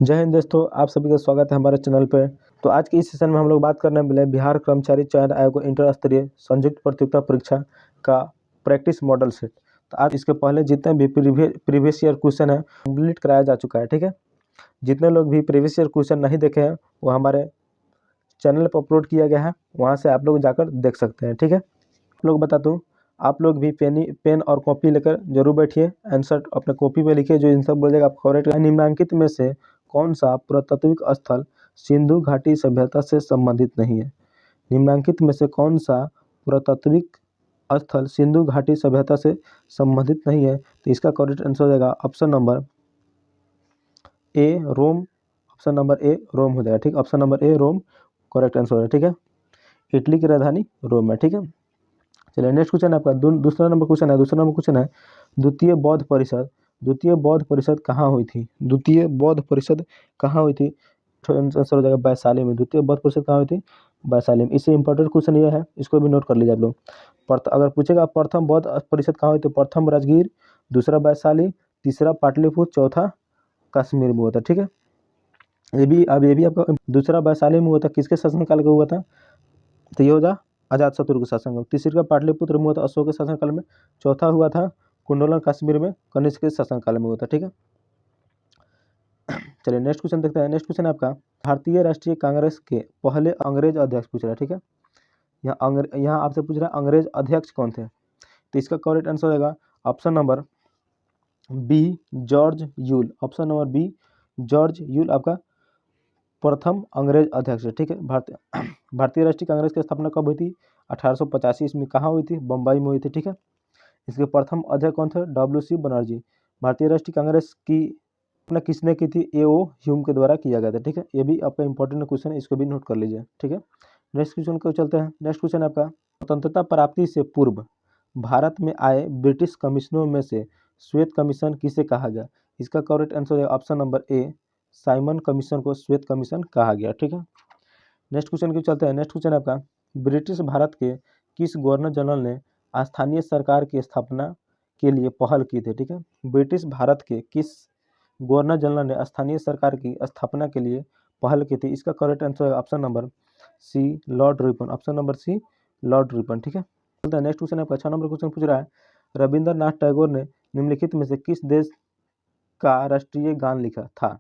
जय हिंद दोस्तों, आप सभी का स्वागत है हमारे चैनल पे। तो आज के इस सेशन में हम लोग बात करने वाले हैं बिहार कर्मचारी चयन आयोग इंटर स्तरीय संयुक्त प्रतियोगिता परीक्षा का प्रैक्टिस मॉडल सेट। तो आज इसके पहले जितने भी प्रीवियस ईयर क्वेश्चन है कंप्लीट कराया जा चुका है। ठीक है, जितने लोग भी प्रीवियस ईयर क्वेश्चन नहीं देखे हैं वो हमारे चैनल पर अपलोड किया गया है, वहाँ से आप लोग जाकर देख सकते हैं। ठीक है, आप लोग बता दूँ, आप लोग भी पेन और कॉपी लेकर जरूर बैठिए, आंसर अपने कॉपी पे लिखिए, जो आंसर बोलेगा आप करेक्ट। निम्नलिखित में से कौन सा पुरातात्विक स्थल सिंधु घाटी सभ्यता से संबंधित नहीं है? निम्नलिखित में से कौन सा पुरातात्विक स्थल सिंधु घाटी सभ्यता से संबंधित नहीं है? तो इसका करेक्ट आंसर हो जाएगा option number A Rome. Option number A Rome हो जाएगा। ठीक, option number A Rome correct answer है। ठीक है, इटली की राजधानी रोम है। ठीक है, चलिए नेक्स्ट क्वेश्चन आपका दूसरा नंबर क्वेश्चन है। दूसरा नंबर क्वेश्चन है द्वितीय बौद्ध परिषद। द्वितीय बौद्ध परिषद कहाँ हुई थी? द्वितीय बौद्ध परिषद कहाँ हुई थी? आंसर हो जाएगा वैशाली में। द्वितीय बौद्ध परिषद कहाँ हुई थी? वैशाली में। इससे इंपॉर्टेंट क्वेश्चन ये है, इसको भी नोट कर लीजिए आप लोग। अगर पूछेगा प्रथम बौद्ध परिषद कहाँ हुई थी? प्रथम राजगीर, दूसरा वैशाली, तीसरा पाटलिपुत्र, चौथा कश्मीर में हुआ था। ठीक है, ये भी आपका दूसरा वैशाली में हुआ था। किसके शासनकाल का हुआ था? तो ये हो जा अजात शत्रु के शासनकाल। तीसरा पाटलिपुत्र में हुआ था अशोक के शासनकाल में। चौथा हुआ था कुंडलन कश्मीर में कनिष्क के शासनकाल में हुआ था। ठीक है, चलिए नेक्स्ट क्वेश्चन देखते हैं। नेक्स्ट क्वेश्चन है आपका भारतीय राष्ट्रीय कांग्रेस के पहले अंग्रेज अध्यक्ष पूछ रहा है। ठीक है, यहाँ आपसे पूछ रहा है अंग्रेज अध्यक्ष कौन थे? तो इसका करेक्ट आंसर हो जाएगा option number B George Yule. Option number B George Yule आपका प्रथम अंग्रेज अध्यक्ष है। ठीक है, भारतीय राष्ट्रीय कांग्रेस की स्थापना कब हुई थी? 1885 ईस्वी में। कहाँ हुई थी? बम्बई में हुई थी। ठीक है, इसके प्रथम अध्यक्ष कौन थे? डब्ल्यू.सी. बनर्जी। भारतीय राष्ट्रीय कांग्रेस की स्थापना किसने की थी? ए.ओ. ह्यूम के द्वारा किया गया था। ठीक है, ये भी आपका इंपॉर्टेंट क्वेश्चन है, इसको भी नोट कर लीजिए। ठीक है, नेक्स्ट क्वेश्चन को चलते हैं। नेक्स्ट क्वेश्चन आपका स्वतंत्रता प्राप्ति से पूर्व भारत में आए ब्रिटिश कमिश्नरों में से श्वेत कमीशन किसे कहा गया? इसका करेक्ट आंसर है option number A Simon commission को श्वेत कमीशन कहा गया। ठीक है, नेक्स्ट क्वेश्चन की चलते हैं। नेक्स्ट क्वेश्चन आपका ब्रिटिश भारत के किस गवर्नर जनरल ने स्थानीय सरकार की स्थापना के लिए पहल की थी? ठीक है, ब्रिटिश भारत के किस गवर्नर जनरल ने स्थानीय सरकार की स्थापना के लिए पहल की थी? इसका करेक्ट आंसर है option number C Lord Ripon. Option number C Lord Ripon. ठीक है, चलते हैं। नेक्स्ट क्वेश्चन आपका 6 नंबर क्वेश्चन पूछ रहा है रविंद्रनाथ टैगोर ने निम्नलिखित में से किस देश का राष्ट्रीय गान लिखा था?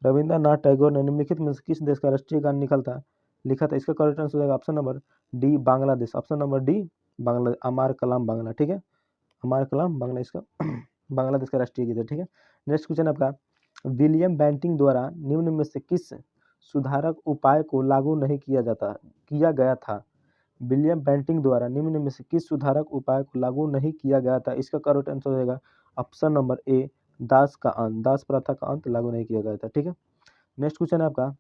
रविंद्रनाथ टैगोर ने निम्नलिखित में से किस देश का राष्ट्रीय गान लिखा था? इसका करेक्ट आंसर हो जाएगा option number D Bangladesh. Option number D Bangladesh, अमार कलाम बांग्ला। ठीक है, अमार कलाम बांग्ला इसका बांग्लादेश का राष्ट्रीय गीत है। ठीक है, नेक्स्ट क्वेश्चन आपका विलियम बेंटिंग द्वारा निम्न में से किस सुधारक उपाय को लागू नहीं किया गया था? विलियम बेंटिंग द्वारा निम्न में से किस सुधारक उपाय को लागू नहीं किया गया था? इसका करेक्ट आंसर हो जाएगा ऑप्शन नंबर ए दास का अंत, दास प्रथा का अंत लागू नहीं किया गया था। ठीक है, नेक्स्ट क्वेश्चन है आपका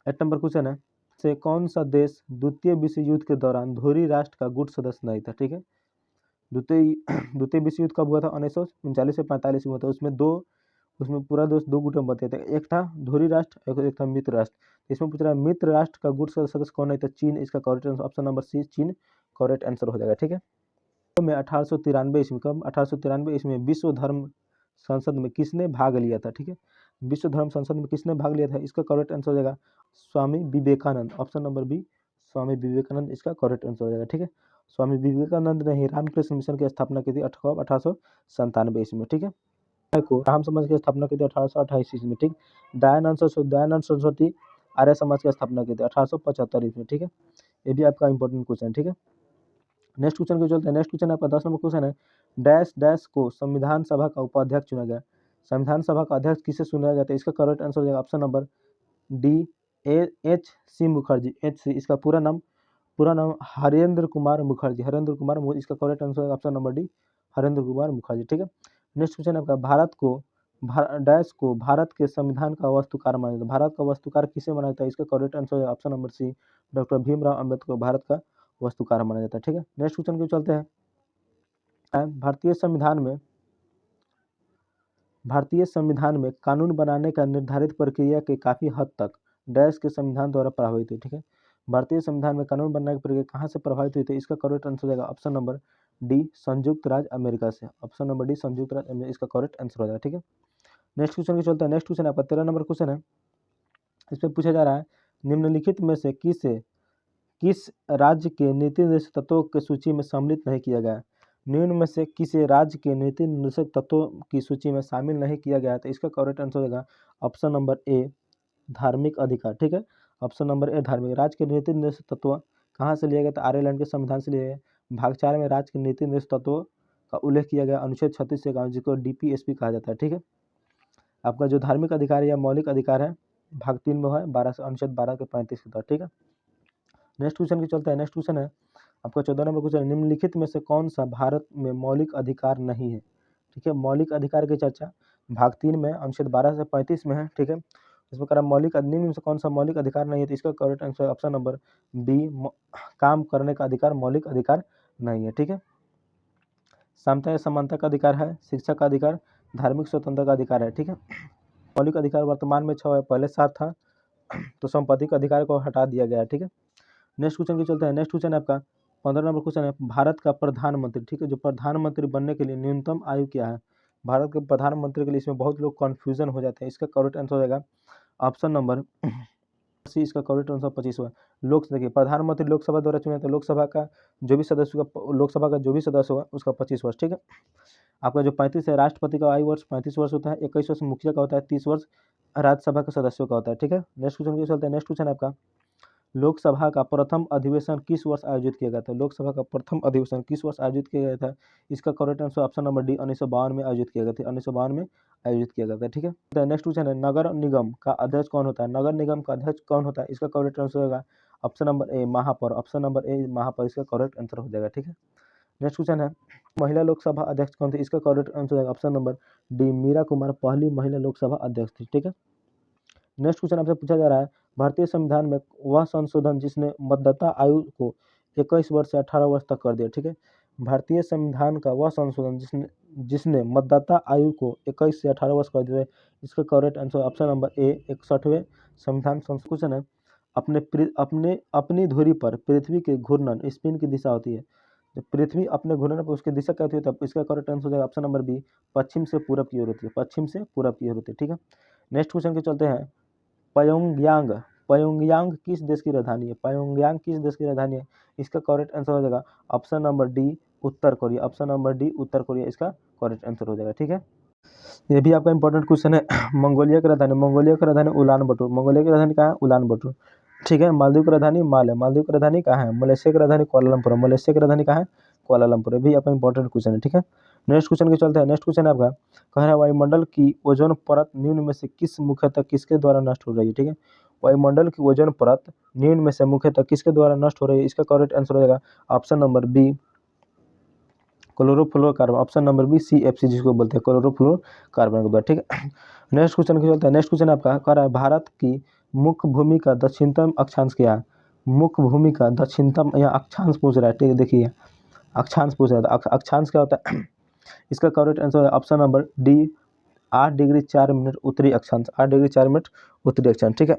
8 नंबर क्वेश्चन है से कौन सा देश द्वितीय विश्व युद्ध के दौरान धुरी राष्ट्र का गुट सदस्य नहीं था? ठीक है, द्वितीय द्वितीय विश्व युद्ध कब हुआ था? 1939 से 45 में हुआ था। उसमें पूरा देश दो गुटों में बटे थे, एक था धुरी राष्ट्र, एक था मित्र राष्ट्र। इसमें पूछ रहा है मित्र राष्ट्र का गुट सदस्य कौन नहीं था? चीन। इसका correct answer option number C चीन करेक्ट आंसर हो जाएगा। ठीक है, में 1893 ईस्वी कब 1893 ईस्वी में विश्व धर्म संसद में किसने भाग लिया था? ठीक है, विश्व धर्म संसद में किसने भाग लिया था? इसका करेक्ट आंसर हो जाएगा Swami Vivekananda. Option number B Swami Vivekananda इसका करेक्ट आंसर हो जाएगा। ठीक है, स्वामी विवेकानंद ने ही रामकृष्ण मिशन की स्थापना की थी 1897 ईस्वी में। ठीक है, को राम समाज की स्थापना की थी 1828 ईस्वी में। ठीक, दयानंद सरस्वती आर्य समाज की स्थापना की थी 1875 ईस्वी में। ठीक है, ये भी आपका इंपॉर्टेंट क्वेश्चन है। ठीक है, नेक्स्ट क्वेश्चन को चलते हैं। नेक्स्ट क्वेश्चन आपका 10 नंबर क्वेश्चन है डैश डैश को संविधान सभा का उपाध्यक्ष चुना गया। संविधान सभा का अध्यक्ष किसे चुना गया था? इसका करेक्ट आंसर हो जाएगा option number D H C Mukherjee. H C इसका पूरा नाम हरेंद्र कुमार मुखर्जी। इसका करेक्ट आंसर है option number D Harendra Kumar Mukherjee. ठीक है, नेक्स्ट क्वेश्चन आपका डैश को भारत के संविधान का वास्तुकार माना जाता है। भारत का वास्तुकार किसे माना जाता है? इसका करेक्ट आंसर है option number C doctor Bhimrao Ambedkar Bharat का वास्तुकार माना जाता है। ठीक है, नेक्स्ट क्वेश्चन को चलते हैं। भारतीय संविधान में कानून बनाने का निर्धारित प्रक्रिया के काफी हद तक डैश के संविधान द्वारा प्रभावित हुई। ठीक है, भारतीय संविधान में कानून बनाने की प्रक्रिया कहाँ से प्रभावित हुई थी? इसका करेक्ट आंसर हो जाएगा ऑप्शन नंबर डी संयुक्त राज्य अमेरिका से। ऑप्शन नंबर डी संयुक्त राज्य अमेरिका इसका करेक्ट आंसर हो जाएगा। ठीक है, नेक्स्ट क्वेश्चन की चलता है। नेक्स्ट क्वेश्चन आपका 13 नंबर क्वेश्चन है। इसमें पूछा जा रहा है निम्नलिखित में से किस राज्य के नीति निर्देशक तत्वों की सूची में सम्मिलित नहीं किया गया है। निम्न में से किसी राज्य के नीति निर्देशक तत्वों की सूची में शामिल नहीं किया गया है, तो इसका करेक्ट आंसर होगा ऑप्शन नंबर ए धार्मिक अधिकार। ठीक है, ऑप्शन नंबर ए धार्मिक। राज्य के नीति निर्देशक तत्व कहाँ से लिया गया, तो आयरलैंड के संविधान से लिया गया। भाग 4 में राज्य के नीति निर्देशक तत्वों का उल्लेख किया गया अनुच्छेद 36 से, जिसको DPSP कहा जाता है। ठीक है, आपका जो धार्मिक अधिकार या मौलिक अधिकार है भाग 3 में है, 12 से अनुच्छेद 12 के 35 के तहत। ठीक है, नेक्स्ट क्वेश्चन की चलता है। नेक्स्ट क्वेश्चन है आपका 14 नंबर क्वेश्चन, निम्नलिखित में से कौन सा भारत में मौलिक अधिकार नहीं है। ठीक है, मौलिक अधिकार की चर्चा भाग 3 में अनुच्छेद 12 से 35 में है। ठीक है, इसमें कह रहा मौलिक निम्न में से कौन सा मौलिक अधिकार नहीं है, तो इसका correct answer option number B काम करने का अधिकार मौलिक अधिकार नहीं है। ठीक है, समता या समानता का अधिकार है, शिक्षा का अधिकार, धार्मिक स्वतंत्रता का अधिकार है। ठीक है, मौलिक अधिकार वर्तमान में 6 है, पहले 7 था, तो संपत्ति का अधिकार को हटा दिया गया है। ठीक है, नेक्स्ट क्वेश्चन की चलते हैं। नेक्स्ट क्वेश्चन आपका 15 नंबर क्वेश्चन है, भारत का प्रधानमंत्री। ठीक है, जो प्रधानमंत्री बनने के लिए न्यूनतम आयु क्या है। भारत के प्रधानमंत्री के लिए इसमें बहुत लोग कन्फ्यूजन हो जाते हैं। इसका करेक्ट आंसर हो जाएगा ऑप्शन नंबर सी, इसका करेक्ट आंसर 25 हुआ। देखिए प्रधानमंत्री लोकसभा द्वारा चुने, तो लोकसभा का जो भी सदस्य होगा उसका 25 वर्ष। ठीक है, आपका जो 35 है राष्ट्रपति का आयु वर्ष 35 वर्ष होता है, 21 वर्ष मुखिया का होता है, 30 वर्ष राज्यसभा के सदस्यों का होता है। ठीक है, नेक्स्ट क्वेश्चन की चलते हैं। नेक्स्ट क्वेश्चन आपका लोकसभा का प्रथम अधिवेशन किस वर्ष आयोजित किया गया था। लोकसभा का प्रथम अधिवेशन किस वर्ष आयोजित किया गया था, इसका correct answer option number D 1952 में आयोजित किया गया था। 1952 में आयोजित किया गया था। ठीक है, नेक्स्ट क्वेश्चन है नगर निगम का अध्यक्ष कौन होता है। नगर निगम का अध्यक्ष कौन होता है, इसका करेक्ट आंसर होगा ऑप्शन नंबर ए महापौर। ऑप्शन नंबर ए महापौर इसका करेक्ट आंसर हो जाएगा। ठीक है, नेक्स्ट क्वेश्चन है महिला लोकसभा अध्यक्ष कौन थी, इसका करेक्ट आंसर होगा option number D Meera Kumar पहली महिला लोकसभा अध्यक्ष थी। ठीक है, नेक्स्ट क्वेश्चन आपसे पूछा जा रहा है भारतीय संविधान में वह संशोधन जिसने मतदाता आयु को 21 वर्ष से 18 वर्ष तक कर दिया। ठीक है, भारतीय संविधान का वह संशोधन जिसने मतदाता आयु को 21 से 18 वर्ष कर दिया, इसका correct answer option number A 61वें संविधान संशोधन है। अपनी धुरी पर पृथ्वी के घूर्णन स्पिन की दिशा होती है। जब पृथ्वी अपने घूर्णन पर उसकी दिशा क्या होती है, तब इसका करेक्ट आंसर हो जाएगा ऑप्शन नंबर बी पश्चिम से पूरब की ओर होती है। पश्चिम से पूरब की ओर होती है। ठीक है, नेक्स्ट क्वेश्चन के चलते हैं। प्योंगयांग किस देश की राजधानी है। प्योंगयांग किस देश की राजधानी है, इसका करेक्ट आंसर हो जाएगा ऑप्शन नंबर डी उत्तर कोरिया। ऑप्शन नंबर डी उत्तर कोरिया इसका करेक्ट आंसर हो जाएगा। ठीक है, ये भी आपका इंपॉर्टेंट क्वेश्चन है। मंगोलिया की राजधानी उलान बटोर। मंगोलिया की राजधानी कहाँ है, उलान बटोर। ठीक है, मालदीव की राजधानी माल है। मालदीव की राजधानी कहाँ है, मलेशिया की राजधानी कुआलालंपुर। मलेशिया की राजधानी कहाँ है, कुआलालंपुर। भी आपका इंपॉर्टेंट क्वेश्चन है। ठीक है, नेक्स्ट क्वेश्चन के चलते हैं। नेक्स्ट क्वेश्चन आपका कह रहा है वायुमंडल की ओजोन परत निम्न में से मुख्यतः किसके द्वारा नष्ट हो रही है। ठीक है, वायुमंडल की ओजोन परत निम्न में से मुख्यतः किसके द्वारा नष्ट हो रही है, इसका करेक्ट आंसर हो जाएगा option number B chlorofluorocarbon. Option number B CFC जिसको बोलते हैं क्लोरोफ्लोरोकार्बन के द्वारा। ठीक है, नेक्स्ट क्वेश्चन के चलते हैं। नेक्स्ट क्वेश्चन आपका कह रहा है भारत की मुख्य भूमि का दक्षिणतम अक्षांश क्या है। मुख्य भूमि का दक्षिणतम या अक्षांश पूछ रहा है। ठीक है, देखिए अक्षांश पूछ रहा है, अक्षांश क्या होता है, इसका करेक्ट आंसर है option number D 8 degree 4 minute उत्तरी अक्षांश। 8 डिग्री 4 मिनट उत्तरी अक्षांश। ठीक है,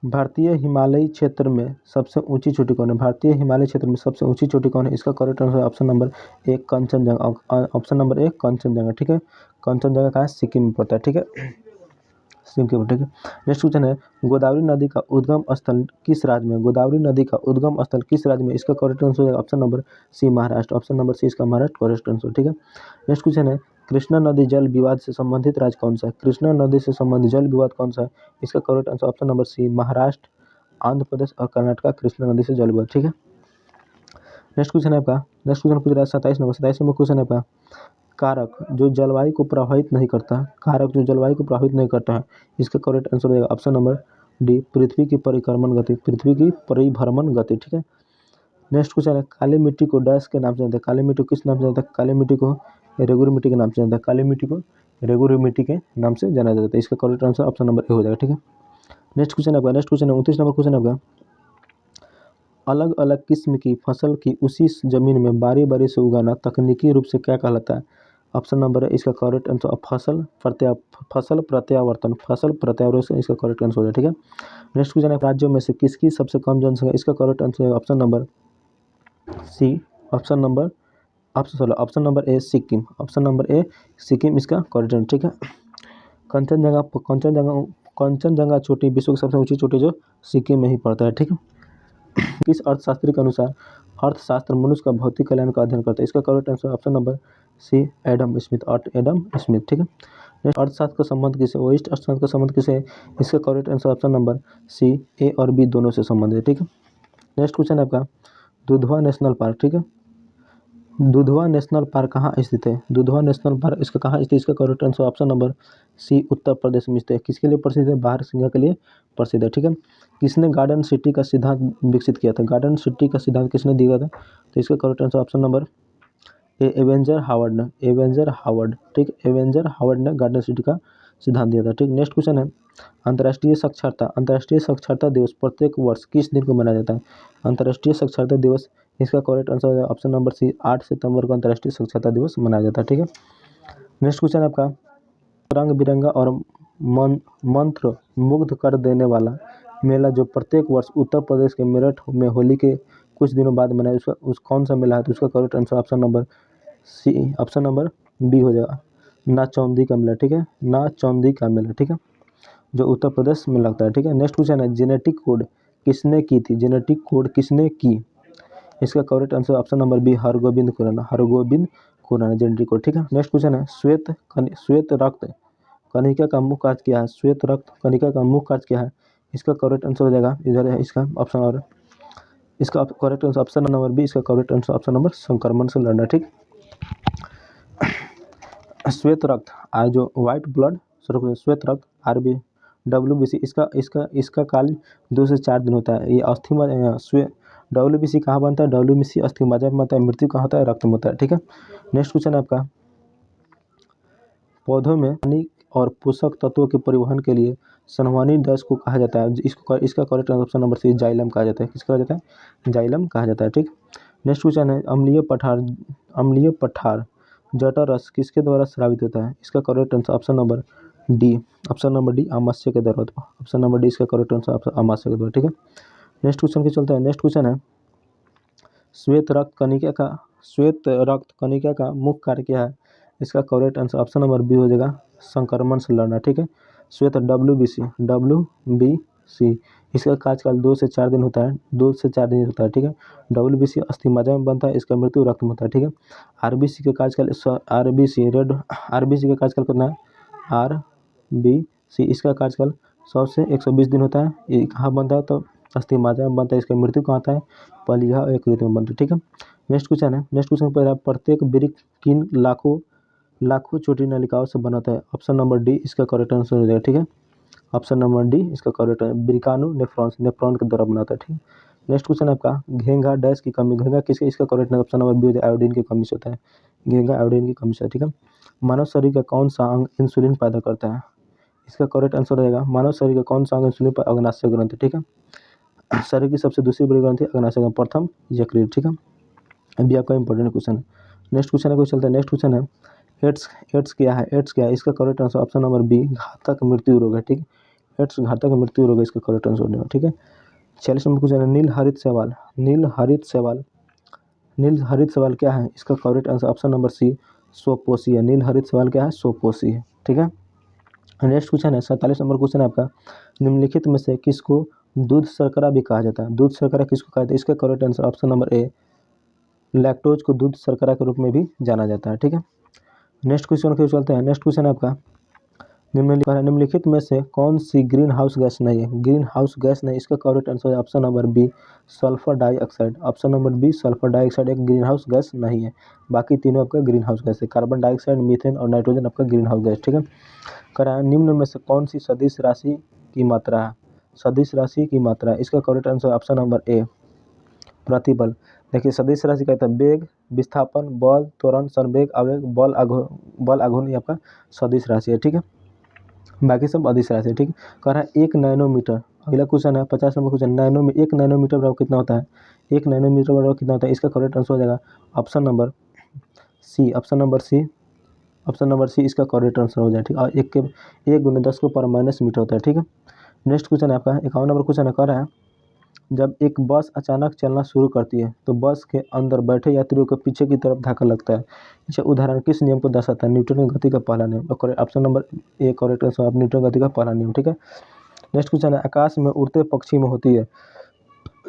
भारतीय हिमालयी क्षेत्र में सबसे ऊंची चोटी कौन है। भारतीय हिमालय क्षेत्र में सबसे ऊंची चोटी कौन है, इसका करेक्ट आंसर ऑप्शन नंबर ए कंचनजंगा। ऑप्शन नंबर ए कंचनजंगा। ठीक है, कंचनजंगा कहाँ है, सिक्किम में पड़ता है। ठीक है, सिक्किम के ऊपर। ठीक है, नेक्स्ट क्वेश्चन है गोदावरी नदी का उद्गम स्थल किस राज्य में। गोदावरी नदी का उद्गम स्थल किस राज्य में, इसका करेक्ट आंसर है option number C Maharashtra. Option number C इसका महाराष्ट्र करेक्ट आंसर। ठीक है, नेक्स्ट क्वेश्चन है कृष्णा नदी जल विवाद से संबंधित राज्य कौन सा है। कृष्णा नदी से संबंधित जल विवाद कौन सा है, इसका correct answer option number C Maharashtra, Andhra Pradesh और कर्नाटका कृष्णा नदी से जल विवाद। ठीक है, नेक्स्ट क्वेश्चन है आपका। नेक्स्ट क्वेश्चन पूछ रहा है 27 नंबर क्वेश्चन है आपका कारक जो जलवायु को प्रभावित नहीं करता है। कारक जो जलवायु को प्रभावित नहीं करता है, इसका करेक्ट आंसर हो जाएगा ऑप्शन नंबर डी पृथ्वी की परिक्रमण गति। पृथ्वी की परिभ्रमण गति। ठीक है, नेक्स्ट क्वेश्चन है काली मिट्टी को डैश के नाम से जानते हैं। काली मिट्टी को किस नाम से जानते हैं, काली मिट्टी को रेगुर मिट्टी के नाम से जानते हैं। काली मिट्टी को रेगुर मिट्टी के नाम से जाना जाता है। इसका करेक्ट आंसर ऑप्शन नंबर ए हो जाएगा। ठीक है, नेक्स्ट क्वेश्चन आपका। नेक्स्ट क्वेश्चन है 29 नंबर क्वेश्चन आपका अलग अलग किस्म की फसल की उसी जमीन में बारी बारी से उगाना तकनीकी रूप से क्या कहलाता है। ऑप्शन नंबर है इसका करेक्ट आंसर फसल प्रत्यावर्तन से इसका करेक्ट आंसर हो जाए। ठीक है, नेक्स्ट क्वेश्चन है राज्यों में से किसकी सबसे कम जनसंख्या, इसका करेक्ट आंसर है option number C option number A Sikkim. Option number A Sikkim इसका करेक्ट आंसर। ठीक है, कंचनजंगा चोटी विश्व की सबसे ऊंची चोटी जो सिक्किम में ही पड़ता है, ठीक है। किस अर्थशास्त्री के अनुसार अर्थशास्त्र मनुष्य का भौतिक कल्याण का अध्ययन करता है? इसका correct answer option number C Adam Smith, ठीक है। नेक्स्ट, अर्थशास्त्र का संबंध किसे, वेस्ट अर्थशास्त्र का संबंध किसे है? इसका correct answer option number C A और बी दोनों से संबंधित है, ठीक है। नेक्स्ट क्वेश्चन है आपका दुधवा नेशनल पार्क, ठीक है। दुधवा नेशनल पार्क कहाँ स्थित है? दुधवा नेशनल पार्क इसका कहाँ स्थित है? इसका correct answer option number C Uttar Pradesh में स्थित है। किसके लिए प्रसिद्ध है? बारह सिंघा के लिए प्रसिद्ध है, ठीक है। किसने गार्डन सिटी का सिद्धांत विकसित किया था? गार्डन सिटी का सिद्धांत किसने दिया था? तो इसका correct answer option number A Ebenezer Howard, ठीक। एवेंजर हावर्ड ने गार्डन सिटी का सिद्धांत दिया था, ठीक। नेक्स्ट क्वेश्चन है अंतर्राष्ट्रीय साक्षरता दिवस प्रत्येक वर्ष किस दिन को मनाया जाता है? अंतर्राष्ट्रीय साक्षरता दिवस इसका करेक्ट आंसर है ऑप्शन नंबर सी 8 सितंबर को अंतर्राष्ट्रीय साक्षरता दिवस मनाया जाता है, ठीक है। नेक्स्ट क्वेश्चन है आपका रंग बिरंगा और मंत्र मुग्ध कर देने वाला मेला जो प्रत्येक वर्ष उत्तर प्रदेश के मेरठ में होली के कुछ दिनों बाद मनाया उस कौन सा मेला है? तो उसका correct answer option number B हो जाएगा, नाचौंदी का मेला, ठीक है। नाचौंदी का मेला, ठीक है, जो उत्तर प्रदेश में लगता है, ठीक है। नेक्स्ट क्वेश्चन है जेनेटिक कोड किसने की थी? जेनेटिक कोड किसने की? इसका correct answer option number B Hargobind Khorana genetic code, ठीक है। नेक्स्ट क्वेश्चन है श्वेत रक्त कणिका का मुख्य कार्य क्या है? श्वेत रक्त कणिका का मुख्य कार्य क्या है? इसका करेक्ट आंसर हो जाएगा इधर है इसका ऑप्शन, और इसका correct answer option number B, इसका करेक्ट आंसर ऑप्शन नंबर संक्रमण से लड़ना, ठीक। श्वेत रक्त जो व्हाइट ब्लड श्वेत रक्त आरबी WBC इसका काल 2 से 4 दिन होता है। ये अस्थि WBC कहाँ बनता है? WBC अस्थि मज्जा में बनता है। मृत्यु कहाँ होता है? रक्त में होता है, ठीक है। नेक्स्ट क्वेश्चन है आपका पौधों में पानी और पोषक तत्वों के परिवहन के लिए संवहनी डैश को कहा जाता है? इसका correct option number C xylem कहा जाता है। किसका कहा जाता है? जाइलम कहा जाता है, ठीक। नेक्स्ट क्वेश्चन है अम्लीय पठार जटर रस किसके द्वारा स्रावित होता है? इसका correct answer option number D आमाशय के द्वारा होता है। ऑप्शन नंबर डी इसका करेक्ट आंसर आमाशय के द्वारा, ठीक है। नेक्स्ट क्वेश्चन के चलता है। नेक्स्ट क्वेश्चन है श्वेत रक्त कणिका का मुख्य कार्य क्या है? इसका correct answer option number B हो जाएगा संक्रमण से लड़ना, ठीक है। श्वेत WBC इसका कार्यकाल 2 से 4 दिन होता है, 2 से 4 दिन होता है, ठीक है। WBC अस्थि मज्जा में बनता है, इसका मृत्यु रक्त में होता है, ठीक है। RBC का कार्यकाल कितना है? RBC इसका कार्यकाल 100 से 120 दिन होता है। ये कहाँ बनता है? तो अस्थि मज्जा में बनता है, इसका मृत्यु कहाँ आता है? पलिया और यकृत में बनता है, ठीक है। नेक्स्ट क्वेश्चन पर प्रत्येक वृक्क किन लाखों छोटी नलिकाओं से बनाता है? ऑप्शन नंबर डी इसका करेक्ट आंसर हो जाएगा, ठीक है। ऑप्शन नंबर डी इसका करेक्ट है ब्रिकानो नेफ्रॉन के द्वारा बनाता है, ठीक है। नेक्स्ट क्वेश्चन है आपका घेंघा डैश की कमी, घेंघा किसका? इसका correct option number B iodine की कमी से होता है। घेंघा आयोडीन की कमी से, ठीक है। मानव शरीर का कौन सा अंग इंसुलिन पैदा करता है? इसका करेक्ट आंसर रहेगा मानव शरीर का कौन सा अंग इंसुलिन पर अग्नाशय ग्रंथि, ठीक है। शरीर की सबसे दूसरी बड़ी ग्रंथि अग्नाशय ग्रंथि, प्रथम यकृत, ठीक है। अभी आपका इंपॉर्टेंट क्वेश्चन है। नेक्स्ट क्वेश्चन है चलता है। नेक्स्ट क्वेश्चन है एड्स क्या है? इसका correct answer option number B घातक मृत्यु रोग है, ठीक है। एड्स घातक मृत्यु रोग है, इसका करेक्ट आंसर होगा, ठीक है। 46 नंबर क्वेश्चन है नील हरित सवाल क्या है? इसका correct answer option number C सोपोसी है। नील हरित सवाल क्या है? सोपोसी है, ठीक है। नेक्स्ट क्वेश्चन है 47 नंबर क्वेश्चन है आपका निम्नलिखित में से किसको दूध शर्करा भी कहा जाता है? दूध शर्करा किसको कहा जाता है? इसका करेक्ट आंसर ऑप्शन नंबर ए लैक्टोज को दूध शर्करा के रूप में भी जाना जाता है, ठीक है। नेक्स्ट क्वेश्चन के चलते हैं। नेक्स्ट क्वेश्चन है आपका निम्नलिखित में से कौन सी ग्रीन हाउस गैस नहीं है? ग्रीन हाउस गैस नहीं, इसका करेक्ट आंसर है option number B sulphur dioxide. Option number B sulphur dioxide एक ग्रीन हाउस गैस नहीं है, बाकी तीनों आपका ग्रीन हाउस गैस है। कार्बन डाइऑक्साइड, मीथेन और नाइट्रोजन आपका ग्रीन हाउस गैस, ठीक है। कराया निम्न में से कौन सी सदिश राशि की मात्रा है? सदिश राशि की मात्रा, इसका करेक्ट आंसर ऑप्शन नंबर ए प्रतिबल। देखिए सदिश राशि कहता है वेग, विस्थापन, बल, त्वरण, संवेग, आवेग, बल आघूर्ण, ये आपका सदिश राशि है, ठीक है। बाकी सब अदिश राशि है, ठीक है। कह रहा है 1 नैनोमीटर। अगला क्वेश्चन है 50 नंबर क्वेश्चन 1 नैनोमीटर बराबर कितना होता है? 1 नैनोमीटर बराबर कितना होता है? इसका करेक्ट आंसर हो जाएगा ऑप्शन नंबर सी इसका करेक्ट आंसर हो जाएगा, ठीक है। और 1 × 10⁻⁻ मीटर होता है, ठीक है। नेक्स्ट क्वेश्चन है आपका 51 नंबर क्वेश्चन है कह रहा है जब एक बस अचानक चलना शुरू करती है तो बस के अंदर बैठे यात्रियों को पीछे की तरफ धक्का लगता है। इसे उदाहरण किस नियम को दर्शाता है? न्यूटन की गति का पहला नियम। Option number A correct answer आप न्यूटन गति का पहला नियम। ठीक है, नेक्स्ट क्वेश्चन है, आकाश में उड़ते पक्षी में होती है,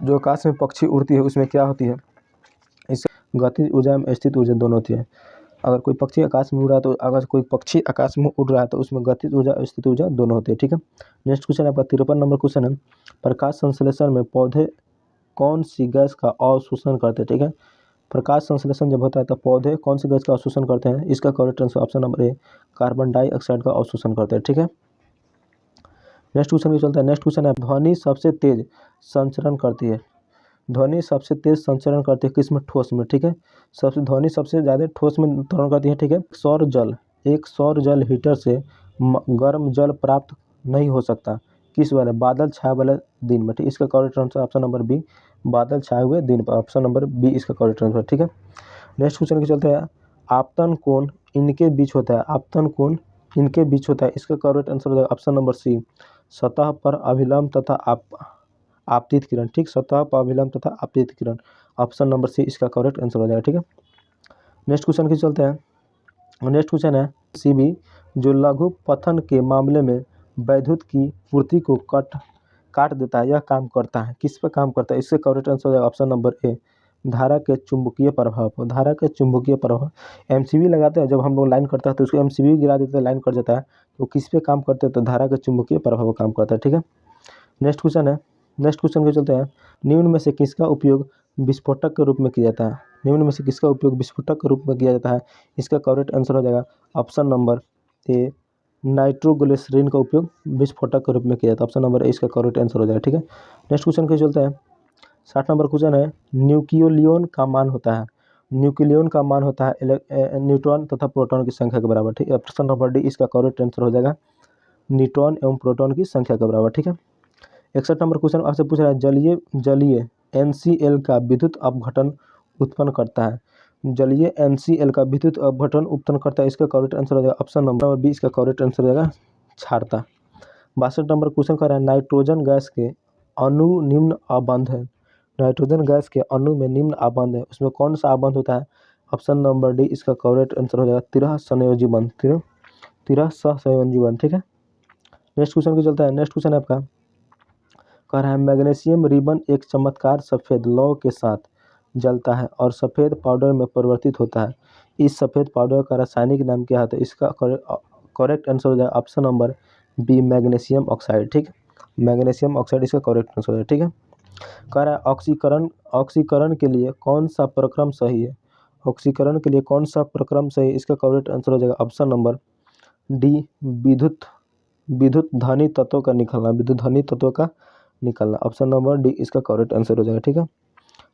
जो आकाश में पक्षी उड़ती है उसमें क्या होती है? इससे गतिज ऊर्जा में स्थित ऊर्जा दोनों होती है। अगर कोई पक्षी आकाश में उड़ रहा है तो अगर कोई पक्षी आकाश में उड़ रहा है तो उसमें गतिज ऊर्जा और स्थित ऊर्जा दोनों होती है। ठीक है, नेक्स्ट क्वेश्चन आपका 53 नंबर क्वेश्चन है, प्रकाश संश्लेषण में पौधे कौन सी गैस का अवशोषण करते हैं? ठीक है, प्रकाश संश्लेषण जब होता है तो पौधे कौन सी गैस का अवशोषण करते हैं? इसका करेक्ट आंसर ऑप्शन नंबर ए कार्बन डाइऑक्साइड का अवशोषण करते हैं। ठीक है, नेक्स्ट क्वेश्चन भी चलता है। नेक्स्ट क्वेश्चन है, ध्वनि सबसे तेज संचरण करती है, ध्वनि सबसे तेज संचरण करती है किसमें? ठोस में। ठीक है, ध्वनि सबसे ज़्यादा ठोस में त्वरण करती है। ठीक है, एक सौर जल हीटर से गर्म जल प्राप्त नहीं हो सकता किस वाले? बादल छाए वाले दिन में। ठीक, इसका correct answer option number B बादल छाए हुए दिन पर, ऑप्शन नंबर बी इसका करेक्ट आंसर। ठीक है, नेक्स्ट क्वेश्चन के चलते हैं, आपतन कोण इनके बीच होता है, आपतन कोण इनके बीच होता है, इसका करेक्ट आंसर हो जाएगा ऑप्शन नंबर सी सतह पर अभिलंब तथा आपतित किरण। ठीक, सतह पर अभिलंब तथा आपतित किरण, ऑप्शन नंबर सी इसका करेक्ट आंसर हो जाएगा। ठीक है, नेक्स्ट क्वेश्चन की चलते हैं। नेक्स्ट क्वेश्चन है, सीबी जो लघु पथन के मामले में वैद्युत की पूर्ति को काट देता है, यह काम करता है किस पर काम करता है? इससे करेक्ट आंसर हो जाएगा ऑप्शन नंबर ए धारा के चुंबकीय प्रभाव पर। धारा के चुंबकीय प्रभाव एमसीबी लगाते हैं, जब हम लोग लाइन करता है तो उसको एमसीबी गिरा देते हैं, लाइन कट जाता है, तो किस पे काम करते हैं? तो धारा के चुंबकीय प्रभाव पर काम करता है। ठीक है, नेक्स्ट क्वेश्चन है, नेक्स्ट क्वेश्चन के चलते हैं, निम्न में से किसका उपयोग विस्फोटक के रूप में किया जाता है? निम्न में से किसका उपयोग विस्फोटक के रूप में किया जाता है? इसका करेक्ट आंसर हो जाएगा ऑप्शन नंबर ए नाइट्रोग्लिसरीन का उपयोग विस्फोटक के रूप में किया जाता है, ऑप्शन नंबर ए इसका करेक्ट आंसर हो जाएगा। ठीक है, नेक्स्ट क्वेश्चन के चलते हैं। 60 नंबर क्वेश्चन है, न्यूक्लियन का मान होता है, न्यूक्लियन का मान होता है न्यूट्रॉन तथा प्रोटॉन की संख्या के बराबर। ठीक है, ऑप्शन नंबर डी इसका करेक्ट आंसर हो जाएगा न्यूट्रॉन एवं प्रोटॉन की संख्या के बराबर। ठीक है, 61 नंबर क्वेश्चन आपसे पूछ रहा है, जलीय NCl का विद्युत अपघटन उत्पन्न करता है, जलीय NCl का विद्युत अपघटन उत्पन्न करता है, इसका करेक्ट आंसर हो जाएगा ऑप्शन नंबर बी इसका करेक्ट आंसर हो जाएगा क्षारता। 62 नंबर क्वेश्चन कर रहा है, नाइट्रोजन गैस के अणु निम्न आबंध है, नाइट्रोजन गैस के अणु में निम्न आबंध है, उसमें कौन सा आबंध होता है? ऑप्शन नंबर डी इसका करेक्ट आंसर हो जाएगा 13 संयोजी बंध, 13 सहसंयोजी बंध। ठीक है, नेक्स्ट क्वेश्चन की चलता है। नेक्स्ट क्वेश्चन आपका कह रहा है, मैग्नीशियम रिबन एक चमत्कार सफ़ेद लौ के साथ जलता है और सफ़ेद पाउडर में परिवर्तित होता है, इस सफ़ेद पाउडर का रासायनिक नाम क्या है? तो इसका करेक्ट आंसर हो जाएगा option number B magnesium oxide. ठीक, मैग्नीशियम ऑक्साइड इसका करेक्ट आंसर हो जाएगा। ठीक है, कह रहा है, ऑक्सीकरण के लिए कौन सा प्रक्रम सही है? ऑक्सीकरण के लिए कौन सा प्रक्रम सही है? इसका करेक्ट आंसर हो जाएगा ऑप्शन नंबर डी विद्युत धनी तत्वों का निकलना, विद्युत धनी तत्वों का निकलना, ऑप्शन नंबर डी इसका करेक्ट आंसर हो जाएगा। ठीक है,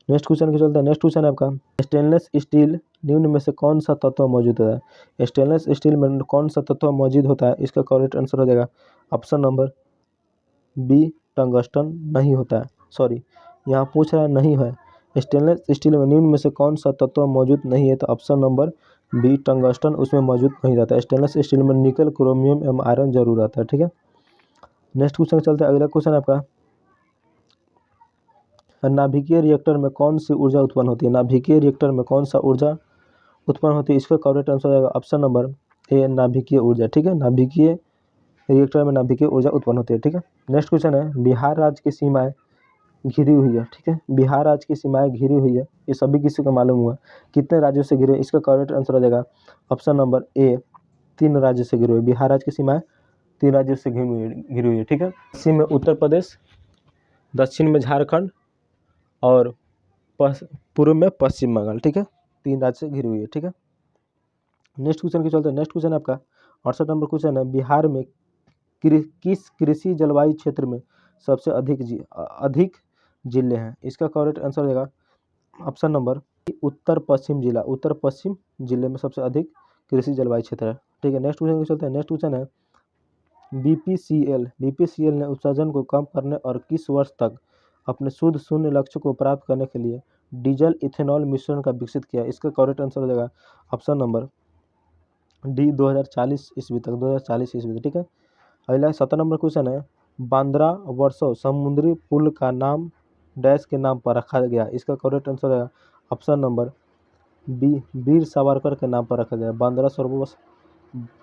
नेक्स्ट क्वेश्चन के चलते हैं। नेक्स्ट क्वेश्चन है आपका, स्टेनलेस स्टील निम्न में से कौन सा तत्व मौजूद होता है? स्टेनलेस स्टील में कौन सा तत्व मौजूद होता है? इसका करेक्ट आंसर हो जाएगा ऑप्शन नंबर बी टंगस्टन नहीं होता है, सॉरी यहाँ पूछ रहा है नहीं है, स्टेनलेस स्टील में निम्न में से कौन सा तत्व मौजूद नहीं है? तो ऑप्शन नंबर बी टंगस्टन उसमें मौजूद नहीं रहता। स्टेनलेस स्टील में निकल, क्रोमियम एवं आयरन जरूर रहता है। ठीक है, नेक्स्ट क्वेश्चन चलते हैं। अगला क्वेश्चन आपका, नाभिकीय रिएक्टर में कौन सी ऊर्जा उत्पन्न होती है? नाभिकीय रिएक्टर में कौन सा ऊर्जा उत्पन्न होती है? इसका करेक्ट आंसर आएगा ऑप्शन नंबर ए नाभिकीय ऊर्जा। ठीक है, नाभिकीय रिएक्टर में नाभिकीय ऊर्जा उत्पन्न होती है। ठीक है, नेक्स्ट क्वेश्चन है, बिहार राज्य की सीमाएं घिरी हुई है। ठीक है, बिहार राज्य की सीमाएं घिरी हुई है, ये सभी किसी को मालूम हुआ, कितने राज्यों से घिरे? इसका करेक्ट आंसर हो जाएगा ऑप्शन नंबर ए 3 राज्यों से घिरी हुई, बिहार राज्य की सीमाएं 3 राज्यों से घिरी हुई है। ठीक है, पश्चिम में उत्तर प्रदेश, दक्षिण में झारखंड और पूर्व में पश्चिम बंगाल। ठीक है, 3 राज्य से घिरी हुई है। ठीक है, नेक्स्ट क्वेश्चन के चलते हैं। नेक्स्ट क्वेश्चन आपका 68 नंबर क्वेश्चन है, बिहार में किस कृषि जलवायु क्षेत्र में सबसे अधिक जिले हैं? इसका करेक्ट आंसर हो जाएगा ऑप्शन नंबर उत्तर पश्चिम जिला, उत्तर पश्चिम जिले में सबसे अधिक कृषि जलवायु क्षेत्र है। ठीक है, नेक्स्ट क्वेश्चन के चलते हैं। नेक्स्ट क्वेश्चन है, बीपीसीएल ने उत्सर्जन को कम करने और किस वर्ष तक अपने शुद्ध शून्य लक्ष्य को प्राप्त करने के लिए डीजल इथेनॉल मिश्रण का विकसित किया? इसका करेक्ट आंसर हो जाएगा ऑप्शन नंबर डी 2040 ईस्वी तक, 2040 ईस्वी तक। ठीक है, अगला 17 नंबर क्वेश्चन है, बांद्रा वर्सों समुद्री पुल का नाम डैश के नाम पर रखा गया। इसका करेक्ट आंसर है option number B, Veer Savarkar के नाम पर रखा गया।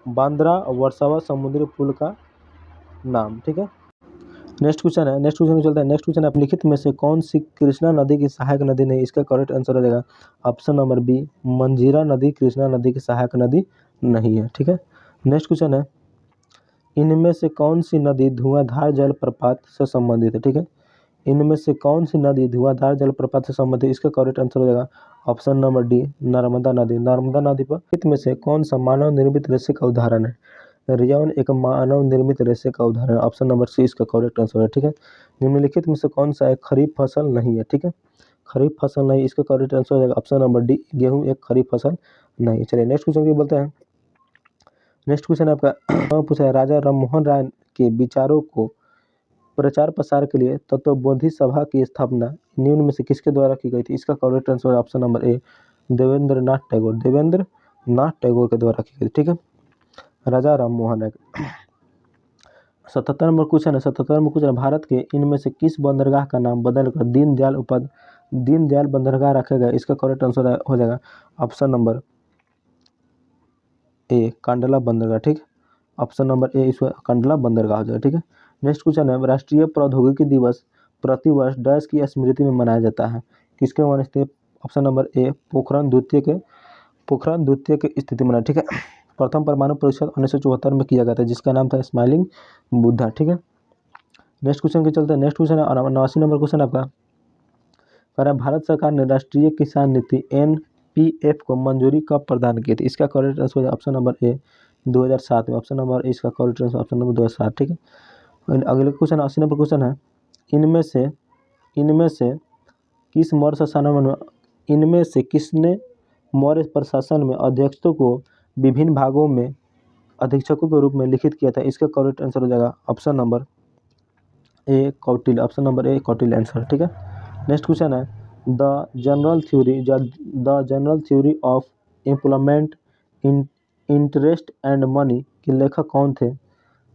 बांद्रा वर्सोवा समुद्री पुल का नाम। ठीक है, नेक्स्ट क्वेश्चन है, नेक्स्ट क्वेश्चन चलता है। नेक्स्ट क्वेश्चन है, निम्नलिखित में से कौन सी कृष्णा नदी की सहायक नदी नहीं? इसका करेक्ट आंसर हो जाएगा ऑप्शन नंबर बी, मंजीरा नदी कृष्णा नदी की सहायक नदी नहीं है। ठीक है, नेक्स्ट क्वेश्चन है, इनमें से कौन सी नदी धुआंधार जलप्रपात से संबंधित है? ठीक है, इनमें से कौन सी नदी धुआंधार जलप्रपात से संबंधित? इसका करेक्ट आंसर हो जाएगा ऑप्शन नंबर डी, नर्मदा नदी। नर्मदा नदी पर में से कौन सा मानव निर्मित रेसे का उदाहरण है? रेयन एक मानव निर्मित रेसे का उदाहरण। ऑप्शन नंबर सी इसका करेक्ट आंसर है। ठीक है, निम्नलिखित में से कौन सा एक खरीफ फसल नहीं है? ठीक है, खरीफ फसल नहीं, इसका करेक्ट आंसर हो जाएगा ऑप्शन नंबर डी, गेहूं एक खरीफ फसल नहीं। चलिए नेक्स्ट क्वेश्चन की बोलते हैं। नेक्स्ट क्वेश्चन आपका पूछा है, राजा राममोहन राय के विचारों को प्रचार प्रसार के लिए तत्वबोधि सभा की स्थापना निम्न में से किसके द्वारा की गई थी? इसका करेक्ट आंसर है ऑप्शन नंबर ए, देवेंद्र नाथ टैगोर के द्वारा की गई। ठीक है, राजा राममोहन राय। 77 नंबर क्वेश्चन है, 77 नंबर क्वेश्चन है, भारत के इनमें से किस बंदरगाह का नाम बदलकर दीनदयाल बंदरगाह रखा गया? इसका करेक्ट आंसर हो जाएगा ऑप्शन नंबर ए, कांडला बंदरगाह। ठीक, ऑप्शन नंबर ए इसमें कांडला बंदरगाह हो जाएगा। ठीक है, नेक्स्ट क्वेश्चन है, राष्ट्रीय प्रौद्योगिकी दिवस प्रतिवर्ष डैश की स्मृति में मनाया जाता है? किसके मनाते? ऑप्शन नंबर ए, पोखरण द्वितीय के स्थिति में। ठीक है, प्रथम परमाणु परीक्षण 1974 में किया गया था, जिसका नाम था स्माइलिंग बुद्धा। ठीक है, नेक्स्ट क्वेश्चन के चलते हैं। नेक्स्ट क्वेश्चन है 89 नंबर क्वेश्चन आपका, कह रहा है भारत सरकार ने राष्ट्रीय किसान नीति NPF को मंजूरी कब प्रदान की थी? इसका करेक्ट आंसर है ऑप्शन नंबर ए, 2007 में। ऑप्शन नंबर ए इसका करेक्ट आंसर ऑप्शन नंबर 2007। ठीक है, अगले क्वेश्चन 80 नंबर क्वेश्चन है, इनमें से किस मौर्य शासन में इनमें से किसने मौर्य प्रशासन में अध्यक्षों को विभिन्न भागों में अधीक्षकों के रूप में लिखित किया था? इसका करेक्ट आंसर हो जाएगा ऑप्शन नंबर ए, कौटिल्य। ऑप्शन नंबर ए, कौटिल्य आंसर। ठीक है, नेक्स्ट क्वेश्चन है, the general theory of employment interest and money के लेखक कौन थे,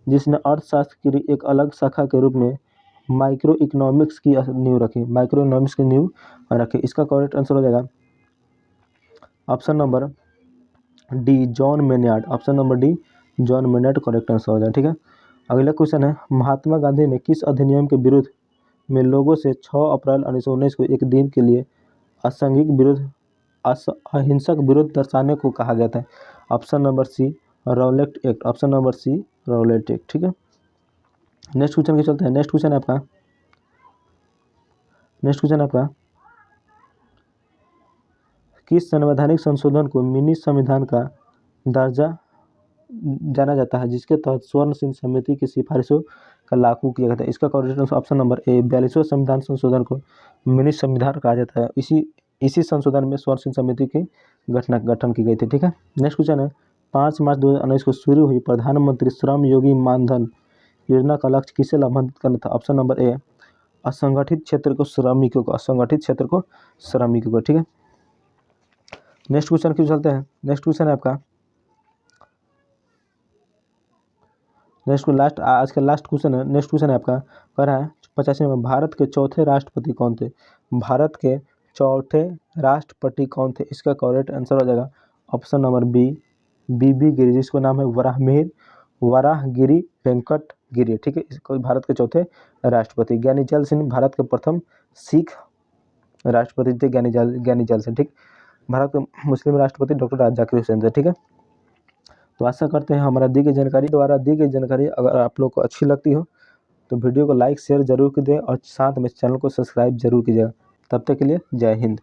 जिसने अर्थशास्त्र की एक अलग शाखा के रूप में माइक्रो इकोनॉमिक्स की नींव रखी? इसका करेक्ट आंसर हो जाएगा option number D, John Maynard. Option number D, John Maynard correct answer हो जाएगा। ठीक है, अगला क्वेश्चन है, महात्मा गांधी ने किस अधिनियम के विरुद्ध में लोगों से 6 अप्रैल 1919 को एक दिन के लिए अहिंसक विरोध दर्शाने को कहा गया था? Option number C, Rowlatt act. Option number C, Rowlatt act. ठीक है, नेक्स्ट क्वेश्चन के चलते हैं। नेक्स्ट क्वेश्चन आपका किस संवैधानिक संशोधन को मिनी संविधान का दर्जा जाना जाता है, जिसके तहत स्वर्ण सिंह समिति की सिफारिशों का लागू किया गया था? इसका correct answer option number A, 42वें संविधान संशोधन को मिनी संविधान कहा जाता है। इसी संशोधन में स्वर्ण सिंह समिति की गठन की गई थी। ठीक है, नेक्स्ट क्वेश्चन है, 5 मार्च 2019 को शुरू हुई प्रधानमंत्री श्रम योगी मानधन योजना का लक्ष्य किसे लाभान्वित करना था? ऑप्शन नंबर ए, असंगठित क्षेत्र को श्रमिकों को। ठीक है, नेक्स्ट क्वेश्चन की चलते हैं। नेक्स्ट क्वेश्चन है आपका आज का लास्ट क्वेश्चन है। नेक्स्ट क्वेश्चन है आपका, कह रहा है 85 में, भारत के चौथे राष्ट्रपति कौन थे? भारत के चौथे राष्ट्रपति कौन थे? इसका करेक्ट आंसर हो जाएगा ऑप्शन नंबर बी, BB गिरी, जिसको नाम है वराहगिरी वेंकट गिरी। ठीक है, इसको भारत के चौथे राष्ट्रपति। ज्ञानी जैल सिंह भारत के प्रथम सिख राष्ट्रपति थे, ज्ञानी जैल सिंह। ठीक, भारत के मुस्लिम राष्ट्रपति डॉक्टर जाकिर हुसैन थे। ठीक है, तो आशा करते हैं हमारा दी गई जानकारी अगर आप लोग को अच्छी लगती हो तो वीडियो को लाइक शेयर जरूर कीजिए और साथ में चैनल को सब्सक्राइब जरूर कीजिएगा। तब तक के लिए जय हिंद।